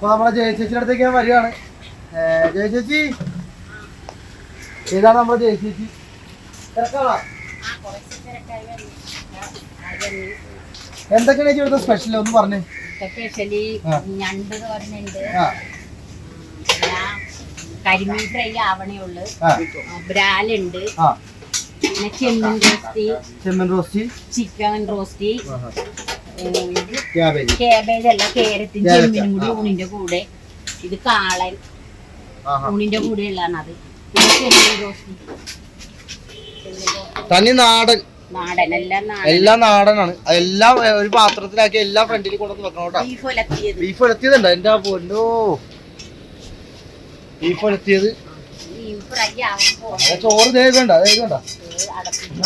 അപ്പൊ നമ്മളെ ജയ ചേച്ചിയുടെ അടുത്തേക്ക് ഞാൻ വരികയാണ്. ജയ ചേച്ചി, ഏതാണ് നമ്മളെ ജയ ചേച്ചി? തിരക്കാണോ? എന്തൊക്കെയാണ് ചേച്ചി ഇവിടുത്തെ സ്പെഷ്യൽ ഒന്ന് പറഞ്ഞേ. സ്പെഷ്യലി ഞണ്ട് തോരനുണ്ട്, കരിമീൻ ഫ്രൈ ആവണേ ഉള്ളു, ബ്രാലുണ്ട്, പിന്നെ ചെമ്മീൻ റോസ്റ്റ്, ചിക്കൻ റോസ്റ്റ്, ക്യാബേജ് അല്ല ക്യാരറ്റും ചെമ്മീനും കൂടി ഊണിന്റെ കൂടെ, ഇത് കാളൻ ഊണിന്റെ കൂടെ ഉള്ളതാണ് അത്, പിന്നെ ചെമ്മീൻ റോസ്റ്റ്. തനി നാടൻ എല്ലാം നാടനാണ്. എല്ലാം ഒരു പാത്രത്തിലാക്കി എല്ലാം ഫ്രണ്ടിൽ കൊണ്ടുവന്ന് വെക്കണം കേട്ടോ. ബീഫ് ഒലത്തിയതുണ്ട് എന്റെ പൊന്നോ, ബീഫ് ഒലത്തിയത്. ചോറ് വേണ്ട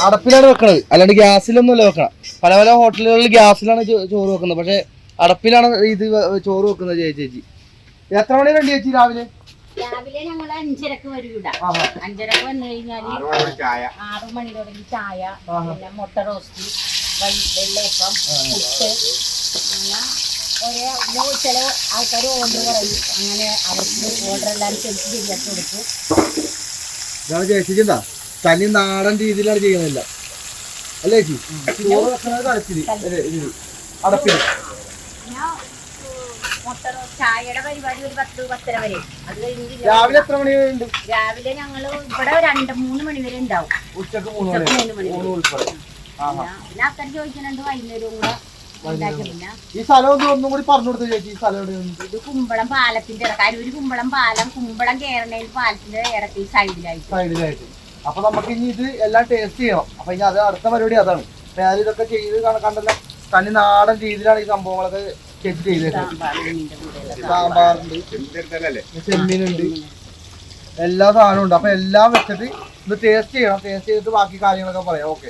അടപ്പിലാണ് വെക്കണത്, അല്ലാണ്ട് ഗ്യാസിലൊന്നുമല്ല വെക്കണം. പല പല ഹോട്ടലുകളിൽ ഗ്യാസിലാണ് ചോറ് വെക്കുന്നത്, പക്ഷെ അടപ്പിലാണ് ഇത് ചോറ് വെക്കുന്നത്. ചേച്ചി എത്ര മണി വേണ്ടി ചേച്ചി? രാവിലെ ഞങ്ങൾ 5:30 വരും ഇവിടെ. 5:30 വന്നു കഴിഞ്ഞാല് 6 മണി തുടങ്ങി ചായ, പിന്നെ മുട്ട റോസ്റ്റ്, വെള്ളയപ്പം, പുട്ട്, അങ്ങനെ ചില ആൾക്കാർ ഓർഡർ പറയും. അങ്ങനെ അവർക്ക് ഓർഡർ എല്ലാവരും ശരിയാക്കി കൊടുക്കും. ഇതാണ് ചേച്ചിണ്ടാ തനി നാടൻ രീതിയിലാണ് ചെയ്യുന്നില്ല അല്ലേ ചേച്ചി? ചോറ് വെക്കുന്നത് അടപ്പില്. ചായയുടെ പരിപാടി ഒരു 10-10:30 വരെ. അത് കഴിഞ്ഞ് രാവിലെ എത്ര മണി വരെ ഉണ്ട്? രാവിലെ ഞങ്ങള് ഇവിടെ 2-3 മണി വരെ ഉണ്ടാവും. ഉച്ചക്ക് 3 മണി പിന്നെ അത്ര ചോദിക്കുന്നുണ്ട് വൈകുന്നേരവും കൂടെ. ഈ സ്ഥലം ഒന്നും കൂടി പറഞ്ഞു കൊടുത്തു ചേച്ചി. ഈ സ്ഥലം ഇത് കുമ്പളം പാലത്തിന്റെ ഇടക്കാരൂര് കുമ്പളം പാലം, കുമ്പളം കേരളയിൽ പാലത്തിന്റെ ഇടയ്ക്ക് സൈഡിലായിട്ട്. അപ്പൊ നമുക്ക് ഇനി ഇത് എല്ലാം ടേസ്റ്റ് ചെയ്യണം. അപ്പൊ ഇനി അത് അടുത്ത പരിപാടി അതാണ്. ഞാൻ ഇതൊക്കെ ചെയ്ത് കണ്ടല്ലോ, തനി നാടൻ രീതിയിലാണ് ഈ സംഭവങ്ങളൊക്കെ ചേച്ചി ചെയ്തേക്കുന്നത്. സാമ്പാറുണ്ട്, ചെമ്മീനുണ്ട്, എല്ലാ സാധനവും ഉണ്ട്. അപ്പൊ എല്ലാം വെച്ചിട്ട് ഇത് ടേസ്റ്റ് ചെയ്യണം. ടേസ്റ്റ് ചെയ്തിട്ട് ബാക്കി കാര്യങ്ങളൊക്കെ പറയാം. ഓക്കെ.